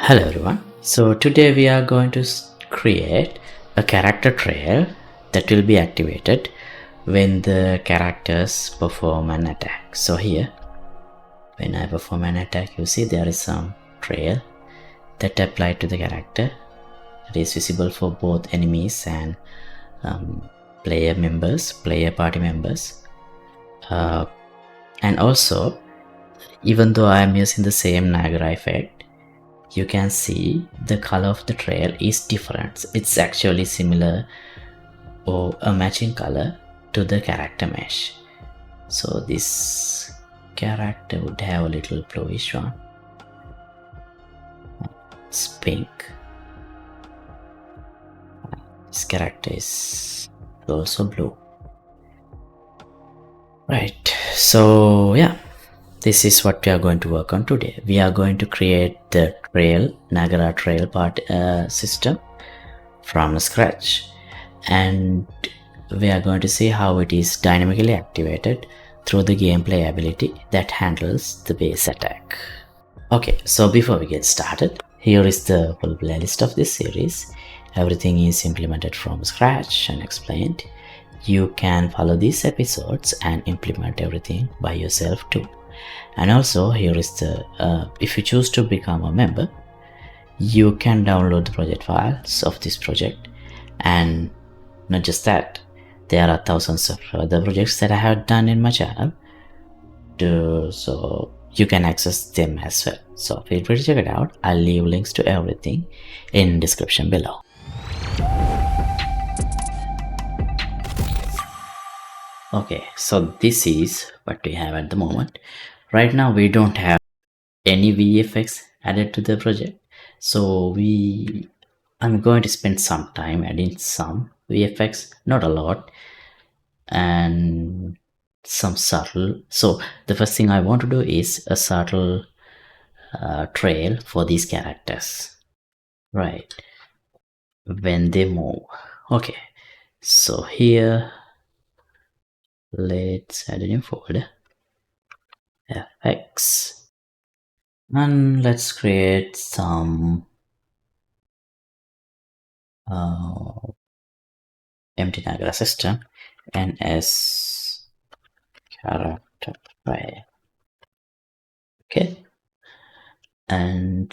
Hello everyone. So today we are going to create a character trail that will be activated when the characters perform an attack. So here, when I perform an attack, you see there is some trail that applied to the character. It is visible for both enemies and player party members. And also, even though I am using the same Niagara effect, you can see the color of the trail is different. It's actually similar or a matching color to the character mesh. So this character would have a little bluish one. It's pink. This character is also blue. Right, so yeah, this is what we are going to work on today. We are going to create the Niagara trail part system from scratch, and we are going to see how it is dynamically activated through the gameplay ability that handles the base attack. Okay, so before we get started, here is the full playlist of this series. Everything is implemented from scratch and explained. You can follow these episodes and implement everything by yourself too. And also here is the if you choose to become a member, you can download the project files of this project. And not just that, there are thousands of other projects that I have done in my channel, so you can access them as well. So feel free to check it out. I'll leave links to everything in description below. Okay, so this is what we have at the moment. Right now we don't have any VFX added to the project, so I'm going to spend some time adding some VFX, not a lot, and some subtle. So the first thing I want to do is a subtle trail for these characters, right, when they move. Okay, so here let's add a new folder, FX, and let's create some empty Niagara system and as character file. Okay, and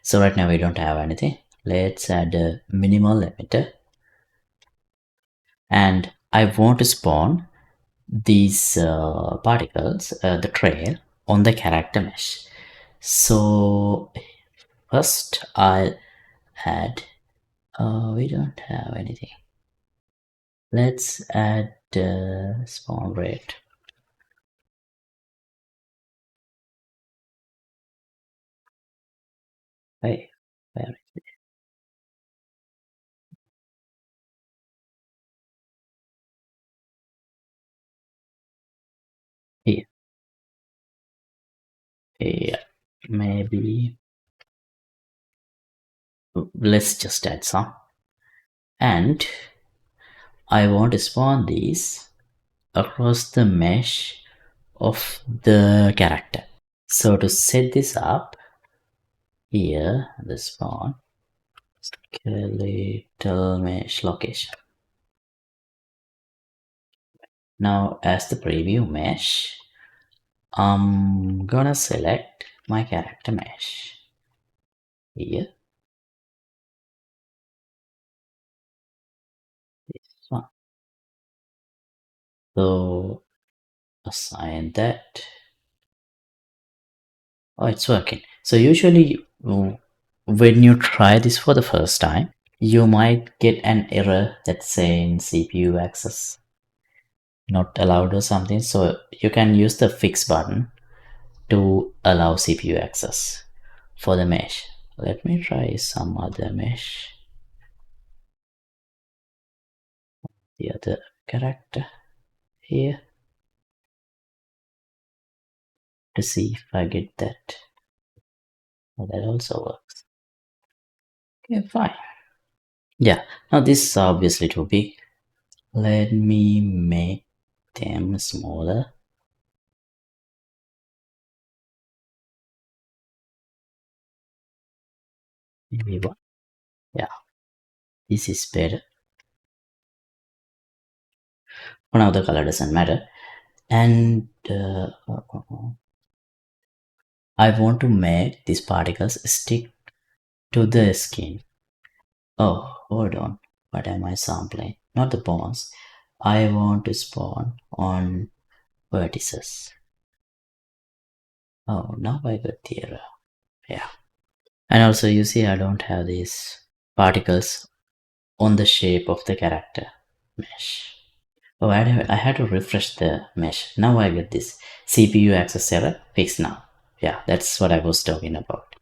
so right now we don't have anything. Let's add a minimal emitter, and I want to spawn these particles, the trail, on the character mesh. So first I'll add, we don't have anything. Let's add spawn rate. Hey, where is it? Here. Yeah, maybe let's just add some, and I want to spawn these across the mesh of the character. So to set this up, here the spawn skeletal mesh location. Now as the preview mesh, I'm gonna select my character mesh here, this one. So assign that. Oh, it's working. So usually when you try this for the first time, you might get an error that's saying CPU access not allowed or something. So you can use the fix button to allow CPU access for the mesh. Let me try some other mesh, the other character here, to see if I get that. Oh, that also works. Okay, fine. Yeah, now this is obviously too big. Let me make them smaller. maybe one. Yeah, this is better. One of the color doesn't matter. And I want to make these particles stick to the skin. Oh, hold on. What am I sampling? Not the bones. I want to spawn on vertices. Oh, now I got the error. Yeah. And also you see I don't have these particles on the shape of the character mesh. Oh, I had to refresh the mesh. Now I get this CPU access error fixed now. Yeah, that's what I was talking about.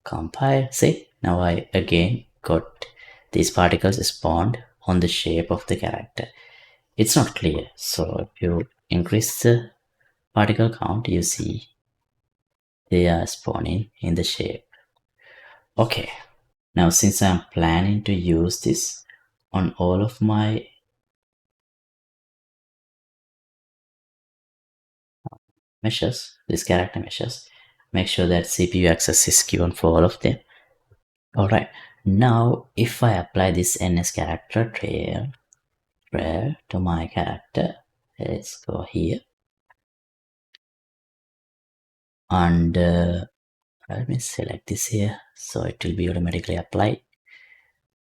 Compile. See, now I again got these particles spawned on the shape of the character. It's not clear. So if you increase the particle count, you see they are spawning in the shape. Okay. Now since I'm planning to use this on all of my meshes, these character meshes, make sure that CPU access is given for all of them. Alright, now if I apply this NS character trail to my character, let's go here and let me select this here so it will be automatically applied.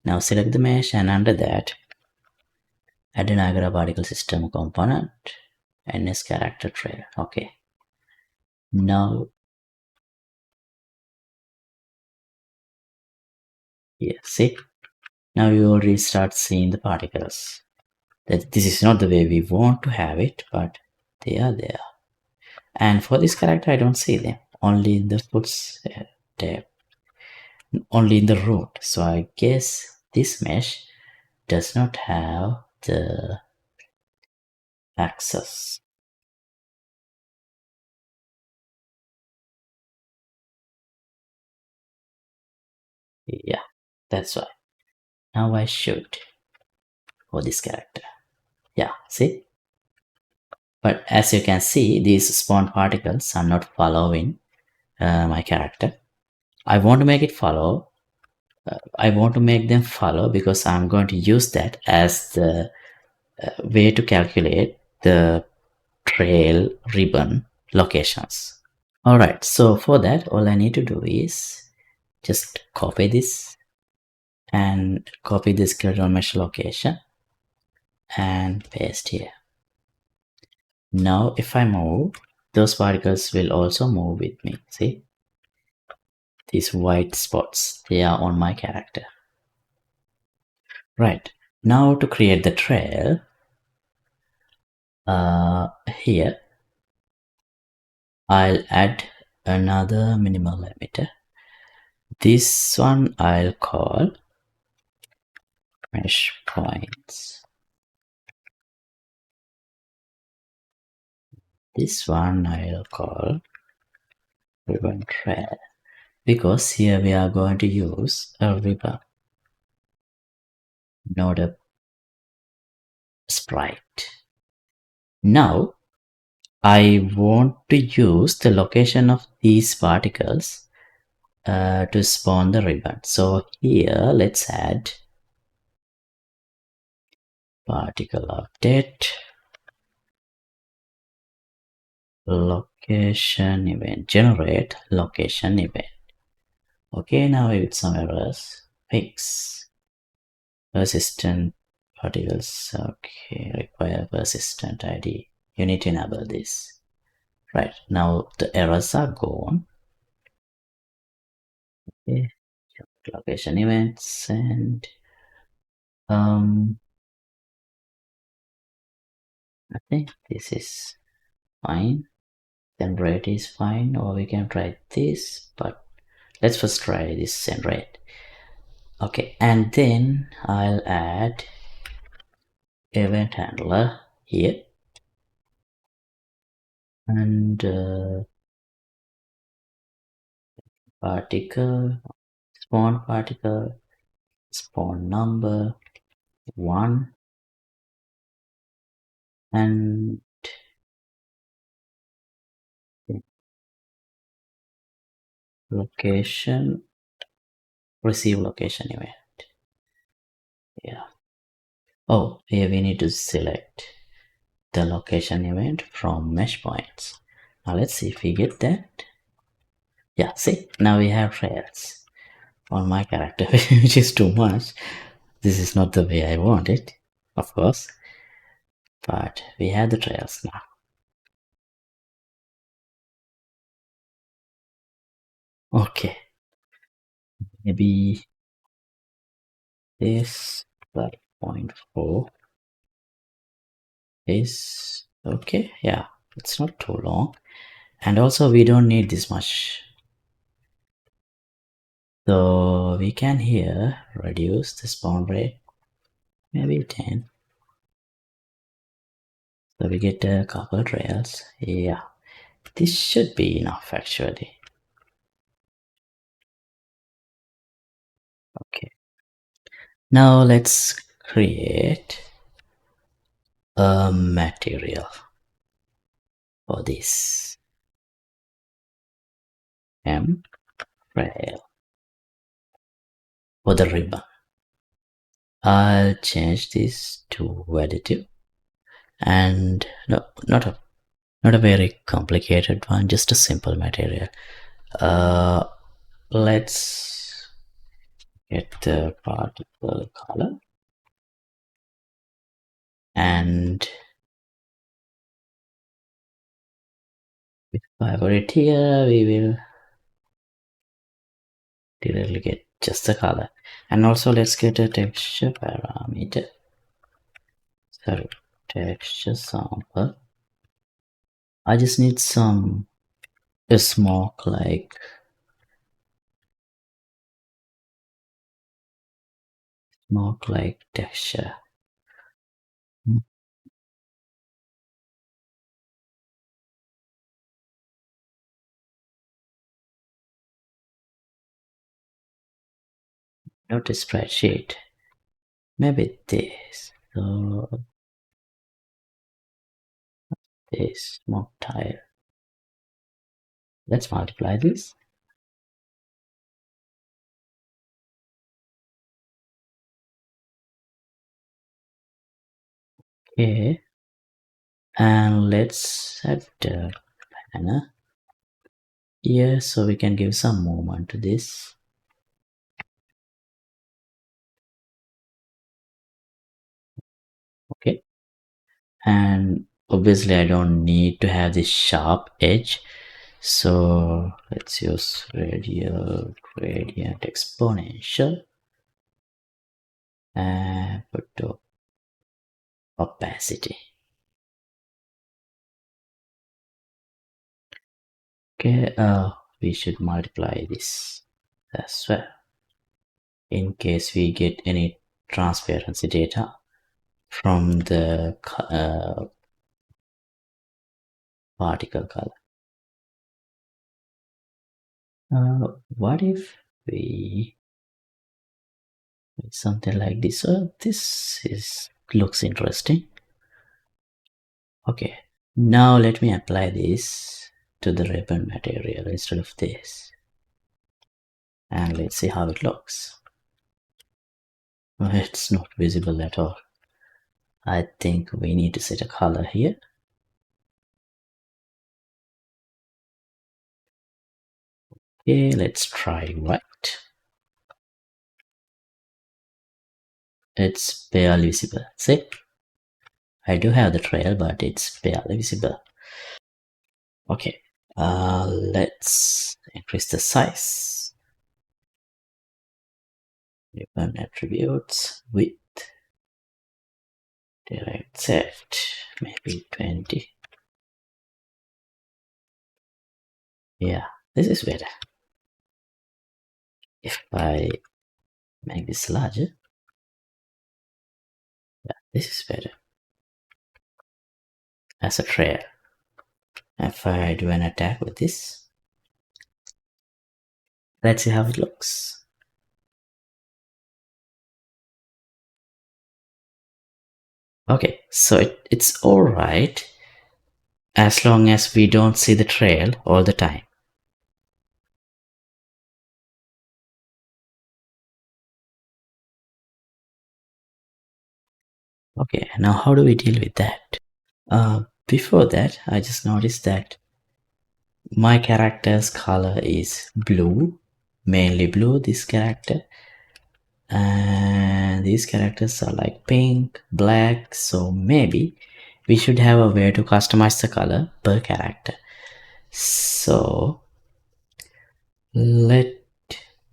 Now select the mesh and under that add a Niagara particle system component NS character trail. Okay, now here, see, now you already start seeing the particles. That this is not the way we want to have it, but they are there. And for this character, I don't see them. Only in the foots tab, only in the root. So I guess this mesh does not have the access. Yeah, that's why. Now I should for this character. Yeah, see? But as you can see, these spawn particles are not following my character. I want to make it follow. I want to make them follow because I'm going to use that as the way to calculate the trail ribbon locations. Alright, so for that, all I need to do is just copy this and copy this skeleton mesh location and paste here. Now, if I move, those particles will also move with me. See? These white spots, they are on my character. Right, now to create the trail, here I'll add another minimal limiter. This one I'll call mesh points. This one I'll call ribbon trail because here we are going to use a ribbon, not a sprite. Now I want to use the location of these particles to spawn the ribbon. So here let's add particle update location event, generate location event. Okay, now with some errors, fix persistent particles. Okay, require persistent ID. You need to enable this. Right, now the errors are gone. Okay, location events and I think this is fine. Generate is fine, or we can try this, but let's first try this generate. Okay, and then I'll add event handler here and particle, spawn number 1 and location receive location event. Yeah. Oh, here we need to select the location event from mesh points. Now let's see if we get that. Yeah, see, now we have trails on my character, which is too much. This is not the way I want it, of course, but we have the trails now. Okay, maybe this 5.4 is okay. Yeah, it's not too long, and also we don't need this much, so we can here reduce the spawn rate, maybe 10, so we get a couple trails. Yeah, this should be enough actually. Okay, now let's create a material for this M rail for the ribbon. I'll change this to additive, and no, not a very complicated one, just a simple material. Let's get the particle color, and if I put it here, we will directly get just the color. And also let's get a texture parameter. Sorry, texture sample. I just need some smoke like texture. Not a spreadsheet. Maybe this. So this smoke tile. Let's multiply this. Okay. And let's add the banner here so we can give some movement to this. Okay. And obviously I don't need to have this sharp edge. So let's use radial gradient exponential and put the opacity. Okay, we should multiply this as well in case we get any transparency data from the particle color. What if we something like this? Looks interesting. Okay, now let me apply this to the ribbon material instead of this, and let's see how it looks. It's not visible at all. I think we need to set a color here. Okay, let's try white. It's barely visible. See? I do have the trail, but it's barely visible. Okay, let's increase the size. Ribbon attributes, width, direct set, maybe 20. Yeah, this is better. If I make this larger, yeah, this is better as a trail. If I do an attack with this, let's see how it looks. Okay, so it's alright as long as we don't see the trail all the time. Okay, now how do we deal with that? Before that, I just noticed that my character's color is blue, mainly blue, this character, and these characters are like pink, black, so maybe we should have a way to customize the color per character. So let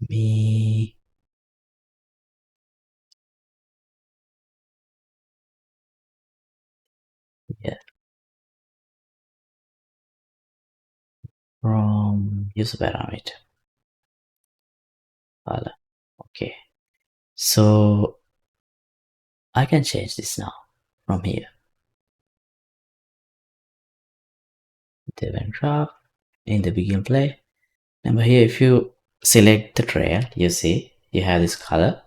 me yeah, from user parameter color. Okay, so I can change this now from here. The event graph in the begin play. Remember here, if you select the trail, you see you have this color.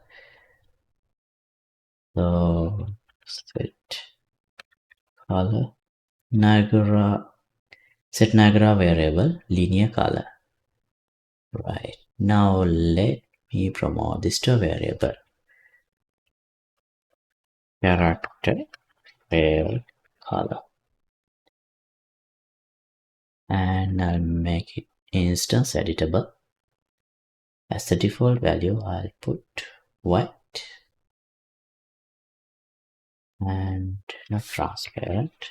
So set color Niagara, set Niagara variable linear color. Right now, let me promote this to a variable character trail color, and I'll make it instance editable. As the default value, I'll put white and not transparent.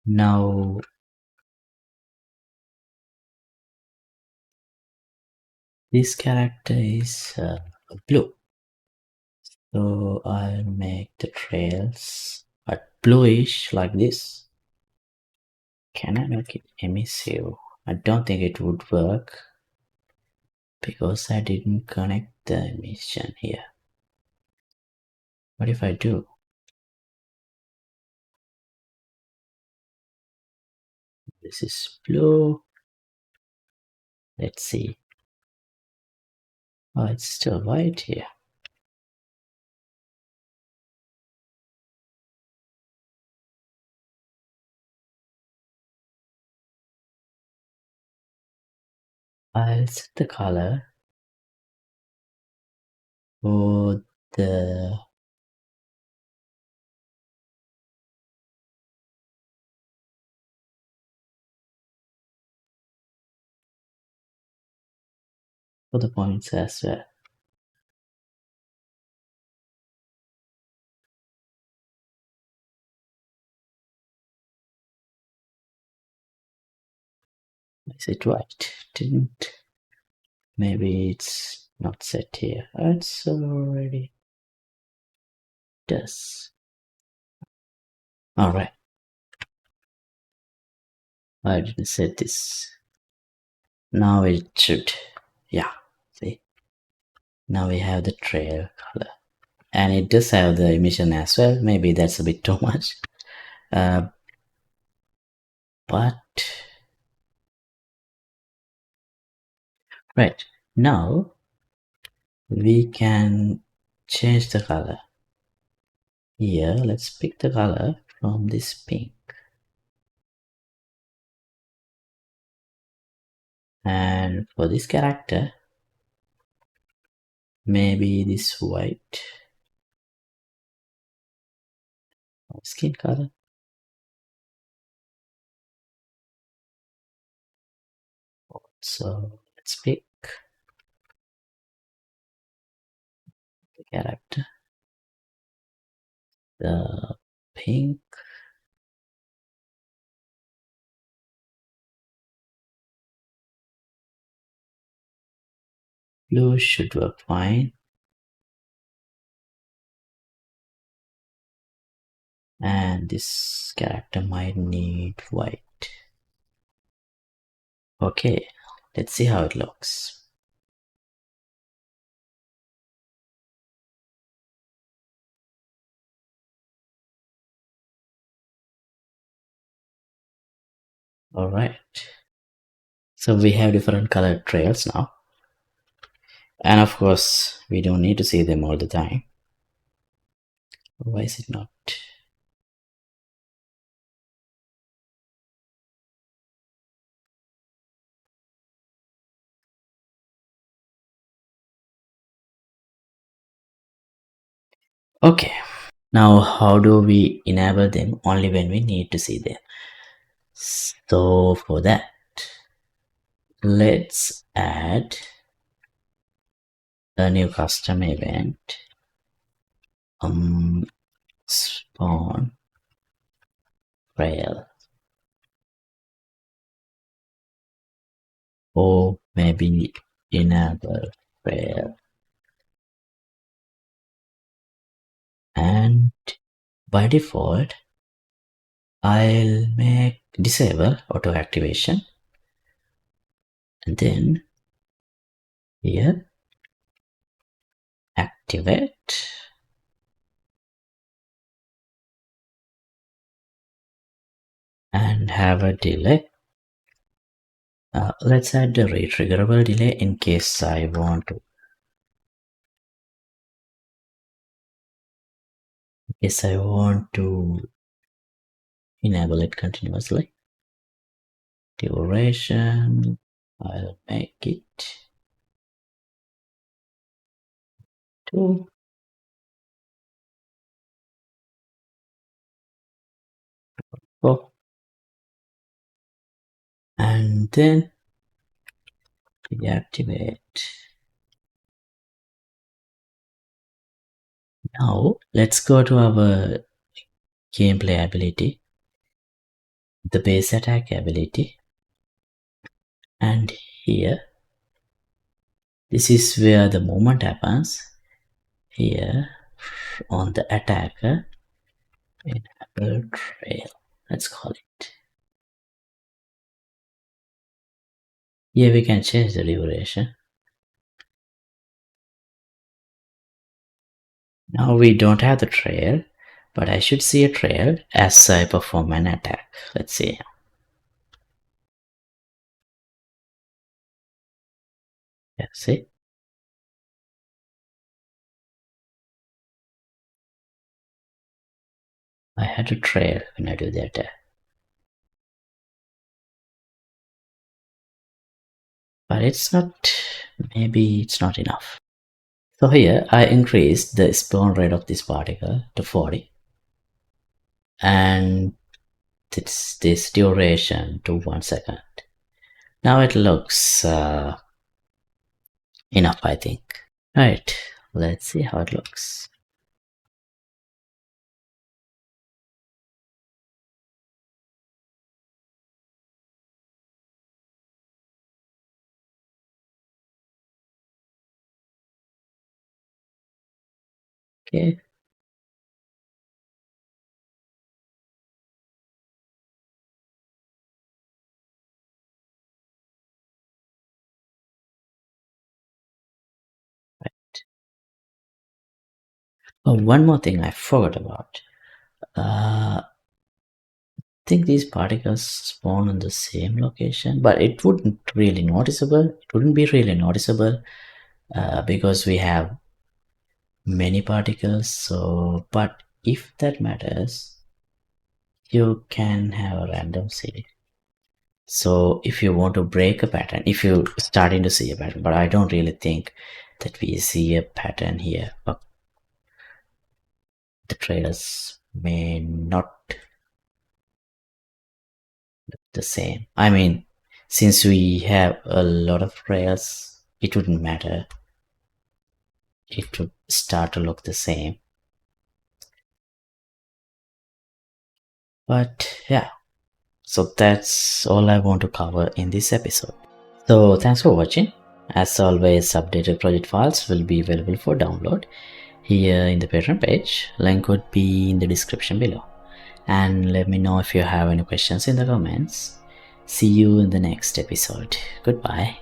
Now this character is blue, so I'll make the trails but bluish like this. Can I make it emissive? I don't think it would work because I didn't connect the emission here. What if I do? This is blue. Let's see. Oh, it's still white here. I'll set the color for the points as well. Is it white? Didn't. Maybe it's not set here. It's already does. Alright. I didn't set this. Now it should. Yeah. See? Now we have the trail color. And it does have the emission as well. Maybe that's a bit too much. But right. Now we can change the color. Here, let's pick the color from this pink. And for this character, maybe this white skin color. So let's pick the character, the pink. Blue should work fine. And this character might need white. Okay, let's see how it looks. Alright. So we have different colored trails now. And of course, we don't need to see them all the time. Why is it not? Okay, now how do we enable them? Only when we need to see them. So for that, let's add a new custom event, spawn trail, or maybe enable trail, and by default I'll make disable auto activation, and then here activate, and have a delay. Let's add the retriggerable delay in case I want to. Enable it continuously. Duration, I'll make it 2. And then deactivate. Now let's go to our gameplay ability, the base attack ability, and here this is where the movement happens. Here on the attacker, enable trail, let's call it. Here we can change the duration. Now we don't have the trail, but I should see a trail as I perform an attack. Let's see. Yeah, see? I had a trail when I do the attack. But maybe it's not enough. So here I increased the spawn rate of this particle to 40 and this duration to 1 second. Now it looks enough, I think. Right, let's see how it looks. Okay. Oh, one more thing I forgot about. I think these particles spawn on the same location, but it wouldn't be really noticeable because we have many particles. So, but if that matters, you can have a random seed. So if you want to break a pattern, if you're starting to see a pattern, but I don't really think that we see a pattern here, but the traders may not look the same. I mean, since we have a lot of trails, it wouldn't matter. It would start to look the same. But yeah, so that's all I want to cover in this episode. So thanks for watching. As always, updated project files will be available for download here in the Patreon page. Link would be in the description below. And let me know if you have any questions in the comments. See you in the next episode. Goodbye.